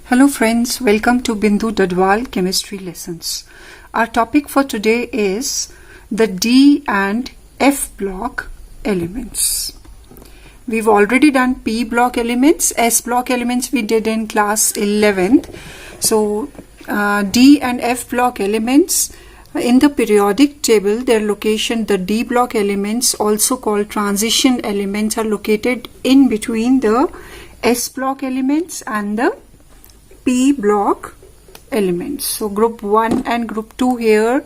Hello friends, welcome to Bindu Dadwal Chemistry Lessons. Our topic for today is the D and F block elements. We've already done P block elements, S block elements we did in class 11th. So D and F block elements in the periodic table, their location, the D block elements, also called transition elements, are located in between the S block elements and the P block elements. So group 1 and group 2 here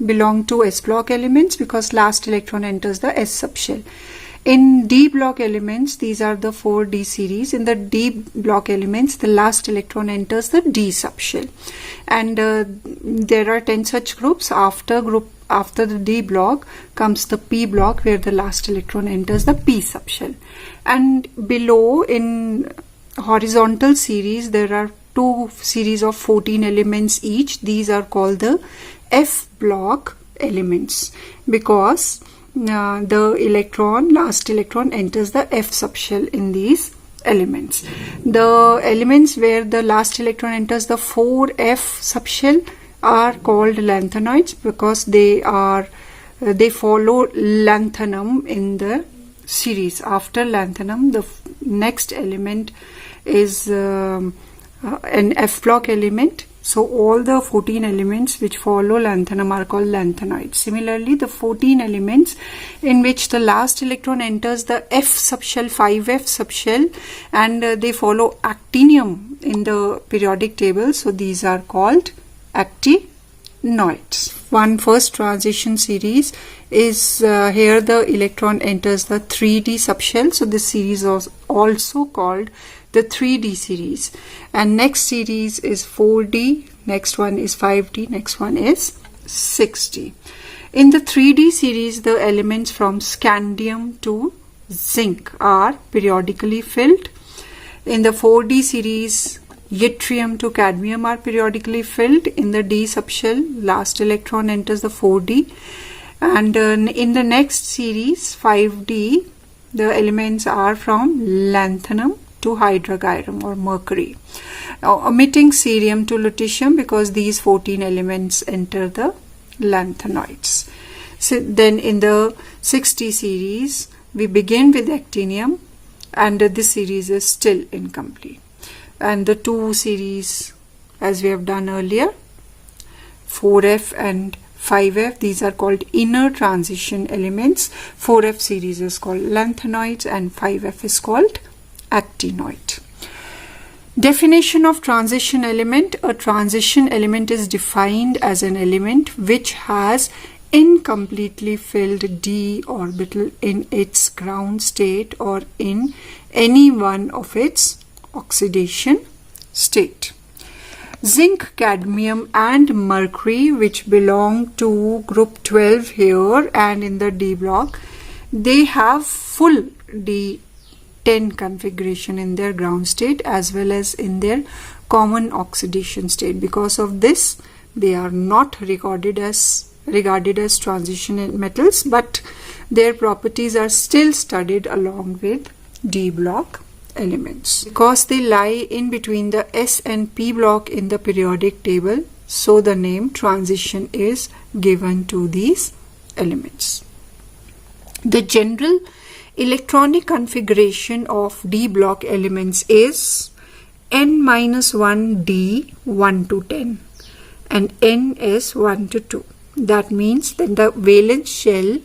belong to S block elements because last electron enters the S subshell. In D block elements, these are the 4 D series. In the D block elements, the last electron enters the D subshell. And there are 10 such groups. After the D block comes the P block, where the last electron enters the P subshell. And below in horizontal series, there are 2 series of 14 elements each. These are called the F block elements because the last electron enters the F subshell in these elements. The elements where the last electron enters the 4F subshell are called lanthanoids because they follow lanthanum in the series. After lanthanum, the next element is an F block element. So all the 14 elements which follow lanthanum are called lanthanoids. Similarly, the 14 elements in which the last electron enters the F subshell, 5F subshell, and they follow actinium in the periodic table. So these are called actinoids. One first transition series is here the electron enters the 3D subshell. So this series is also called the 3D series. And next series is 4D, next one is 5D, next one is 6D. In the 3D series, the elements from scandium to zinc are periodically filled. In the 4D series, yttrium to cadmium are periodically filled. In the D subshell, last electron enters the 4D. And in the next series, 5D, the elements are from lanthanum to hydrogyrum or mercury, omitting cerium to lutetium because these 14 elements enter the lanthanoids. So then in the 6D series, we begin with actinium, and this series is still incomplete. And the 2 series, as we have done earlier, 4F and 5F, these are called inner transition elements. 4F series is called lanthanoids and 5F is called actinoid. Definition of transition element. A transition element is defined as an element which has incompletely filled d orbital in its ground state or in any one of its oxidation state. Zinc, cadmium and mercury, which belong to group 12 here and in the D block, they have full D10 configuration in their ground state as well as in their common oxidation state. Because of this, they are not regarded as transition metals, but their properties are still studied along with D block elements. Because they lie in between the S and P block in the periodic table, so the name transition is given to these elements. The general electronic configuration of D block elements is n-1d 1 to 10 and n is 1 to 2. That means that the valence shell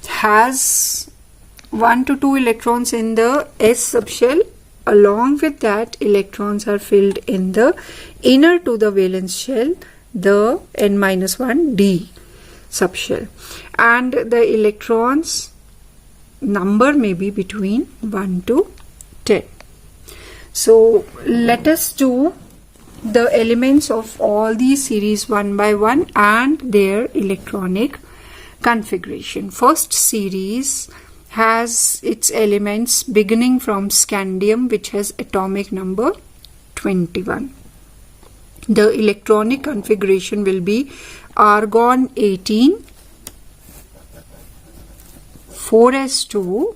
has 1 to 2 electrons in the S subshell. Along with that, electrons are filled in the inner to the valence shell, the n-1d subshell, and the electrons number may be between 1 to 10. So let us do the elements of all these series one by one and their electronic configuration. First series has its elements beginning from scandium, which has atomic number 21. The electronic configuration will be argon 18, 4s2,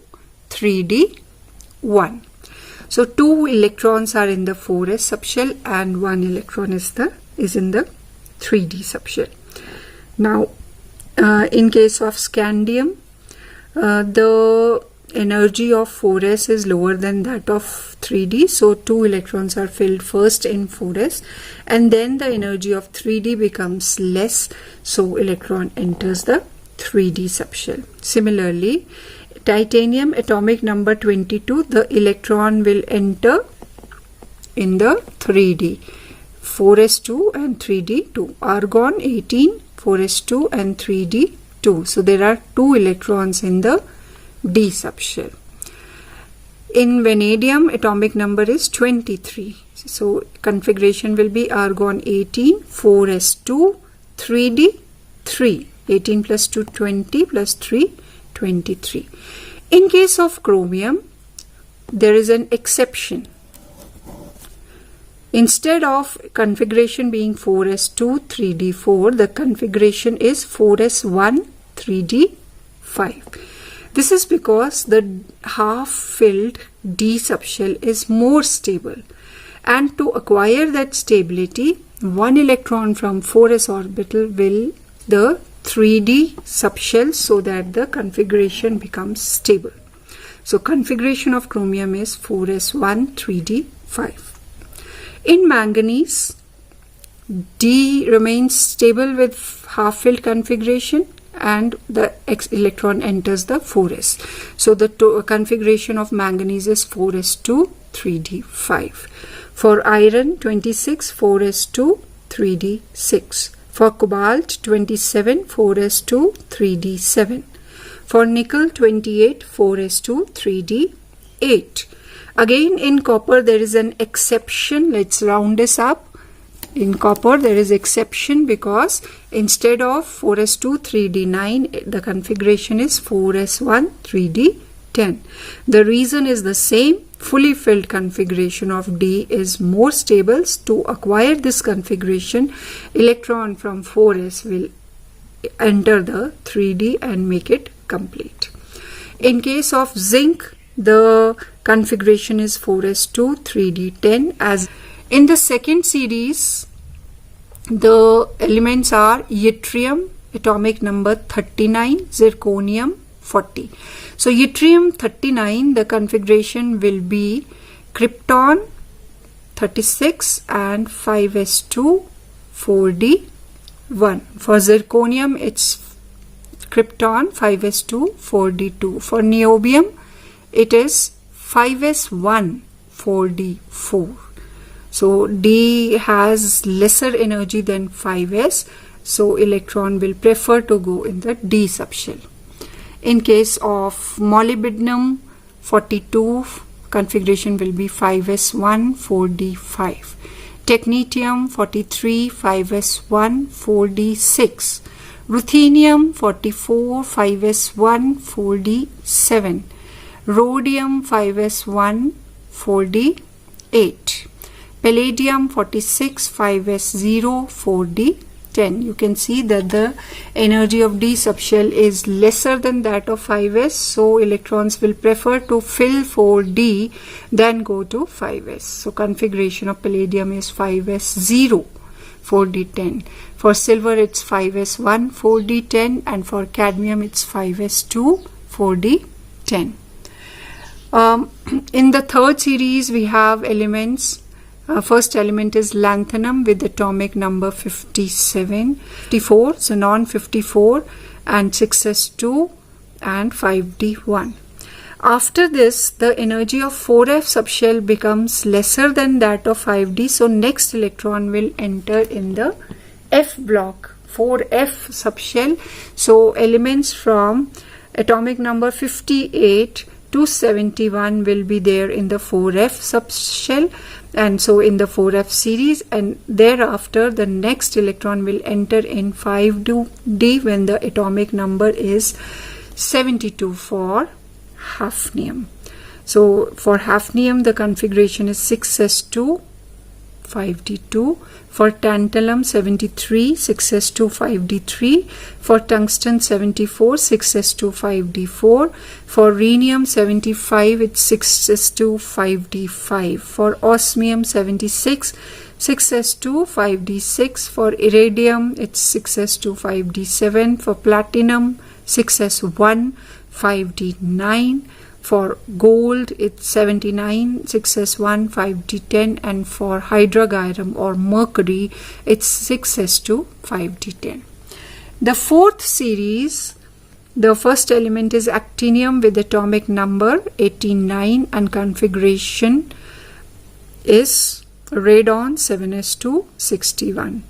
3d1. So 2 electrons are in the 4s subshell and 1 electron is in the 3d subshell. Now in case of scandium, the energy of 4s is lower than that of 3d, so 2 electrons are filled first in 4s and then the energy of 3d becomes less, so electron enters the 3d subshell. Similarly, titanium atomic number 22, the electron will enter in the 3d, 4s2 and 3d2. Argon 18, 4s2 and 3d2. So there are 2 electrons in the d subshell. In vanadium, atomic number is 23. So configuration will be argon 18, 4s2, 3d3. 18 plus 2, 20 plus 3, 23. In case of chromium, there is an exception. Instead of configuration being 4s2, 3d4, the configuration is 4s1, 3d5. This is because the half-filled d subshell is more stable, and to acquire that stability, 1 electron from 4s orbital will the 3d subshell so that the configuration becomes stable. So configuration of chromium is 4s1, 3d5. In manganese, d remains stable with half-filled configuration and the electron enters the 4s. So the configuration of manganese is 4s2, 3d5. For iron, 26, 4s2, 3d6. For cobalt, 27, 4s2, 3d7. For nickel, 28, 4s2, 3d8. Again, in copper, there is an exception. Let's round this up. In copper, there is exception because instead of 4s2, 3d9, the configuration is 4s1, 3d10. The reason is the same. Fully filled configuration of D is more stable. To acquire this configuration, electron from 4s will enter the 3d and make it complete. In case of zinc, the configuration is 4s2, 3d10. As in the second series, the elements are yttrium, atomic number 39, zirconium 40. So yttrium 39, the configuration will be krypton 36 and 5s2, 4d1. For zirconium, it's krypton 5s2, 4d2. For niobium, it is 5s1, 4d4. So D has lesser energy than 5s, so electron will prefer to go in the D subshell. In case of molybdenum 42, configuration will be 5s1, 4d5. Technetium 43, 5s1, 4d6. Ruthenium 44, 5s1, 4d7. Rhodium 5s1, 4d8. Palladium 46, 5s0, 4d10. You can see that the energy of D subshell is lesser than that of 5s, so electrons will prefer to fill 4d than go to 5s. So configuration of palladium is 5s0, 4d10. For silver, it's 5s1, 4d10, and for cadmium, it's 5s2, 4d10. In the third series, we have elements. First element is lanthanum with atomic number 57, 54, xenon 54, and 6s2 and 5d1. After this, the energy of 4f subshell becomes lesser than that of 5d, so next electron will enter in the F block, 4f subshell. So elements from atomic number 58 to 71 will be there in the 4f subshell, and so in the 4f series, and thereafter the next electron will enter in 5d when the atomic number is 72 for hafnium. So for hafnium, the configuration is 6s2, 5d2. For tantalum 73, 6s2 5d3. For tungsten 74, 6s2 5d4. For rhenium 75, it's 6s2 5d5. For osmium 76, 6s2 5d6. For iridium it's 6s2 5d7. For platinum 6s1 5d9. For gold it's 79, 6s1 5d10. And for hydrargyrum or mercury it's 6s2 5d10. The fourth series, the first element is actinium with atomic number 89 and configuration is radon 7s2 61.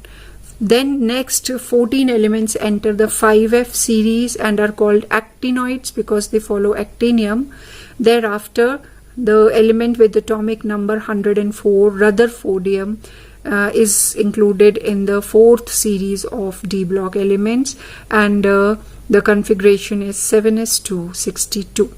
Then next 14 elements enter the 5f series and are called actinoids because they follow actinium. Thereafter the element with atomic number 104, rutherfordium, is included in the fourth series of D block elements, and the configuration is 7s2 62.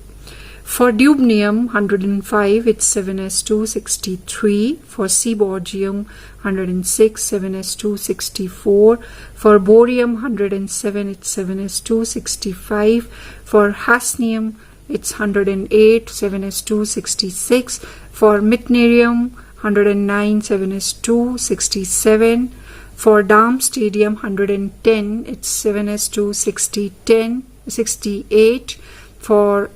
For dubnium 105, it's 7s2 63. For seaborgium 106, 7s2 64. For borium 107, it's 7s2 65. For hafnium it's 108, 7s2 66. For meitnerium 109, 7s2 67. For darmstadtium 110, it's 7s2 68. For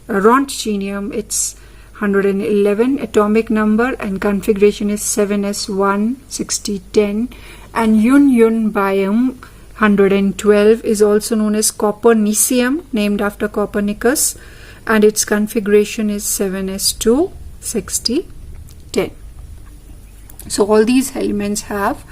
rontgenium it's 111 atomic number and configuration is 7s1 6010. And yunbeium 112 is also known as copernicium, named after Copernicus, and its configuration is 7s2 6010. So all these elements have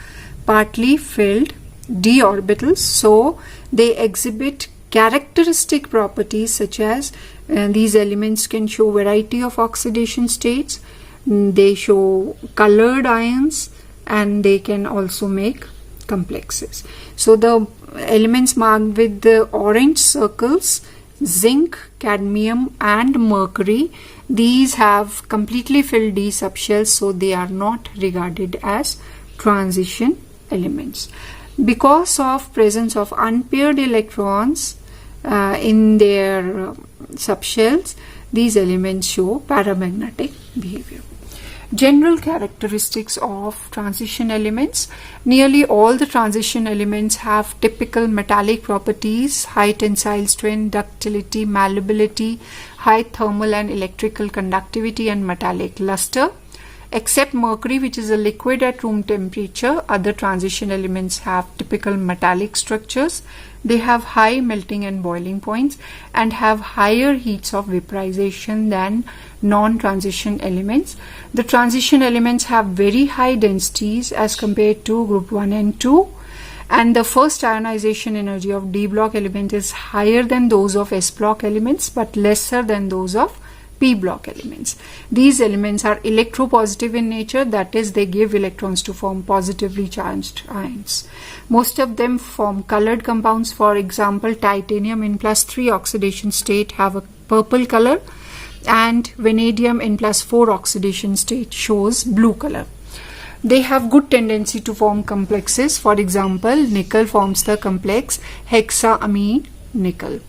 partly filled d orbitals, so they exhibit characteristic properties such as these elements can show variety of oxidation states, they show colored ions, and they can also make complexes. So the elements marked with the orange circles, zinc, cadmium and mercury, these have completely filled d subshells, so they are not regarded as transition elements. Because of presence of unpaired electrons in their subshells, these elements show paramagnetic behavior. General characteristics of transition elements. Nearly all the transition elements have typical metallic properties: high tensile strength, ductility, malleability, high thermal and electrical conductivity, and metallic luster. Except mercury, which is a liquid at room temperature, other transition elements have typical metallic structures. They have high melting and boiling points and have higher heats of vaporization than non-transition elements. The transition elements have very high densities as compared to group 1 and 2, and the first ionization energy of D block element is higher than those of S block elements but lesser than those of P block elements. These elements are electropositive in nature, that is, they give electrons to form positively charged ions. Most of them form colored compounds. For example, titanium in +3 oxidation state have a purple color, and vanadium in +4 oxidation state shows blue color. They have good tendency to form complexes. For example, nickel forms the complex hexaamine nickel.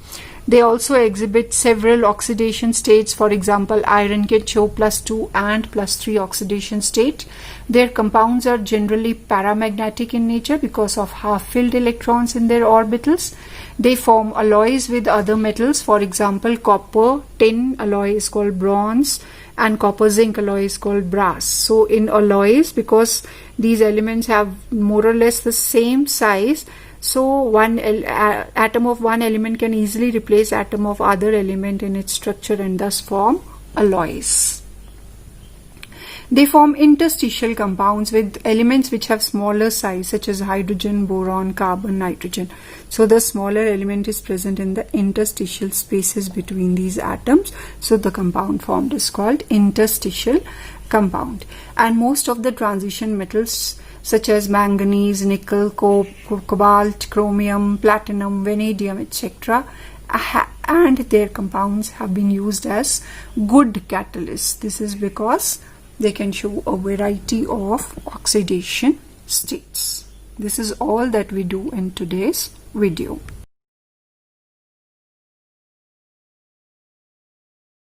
They also exhibit several oxidation states. For example, iron can show +2 and +3 oxidation state. Their compounds are generally paramagnetic in nature because of half-filled electrons in their orbitals. They form alloys with other metals. For example, copper tin alloy is called bronze and copper zinc alloy is called brass. So in alloys, because these elements have more or less the same size, so one atom of one element can easily replace atom of other element in its structure and thus form alloys. They form interstitial compounds with elements which have smaller size, such as hydrogen, boron, carbon, nitrogen. So the smaller element is present in the interstitial spaces between these atoms. So the compound formed is called interstitial compound. And most of the transition metals such as manganese, nickel, cobalt, chromium, platinum, vanadium, etc. and their compounds have been used as good catalysts. This is because they can show a variety of oxidation states. This is all that we do in today's video.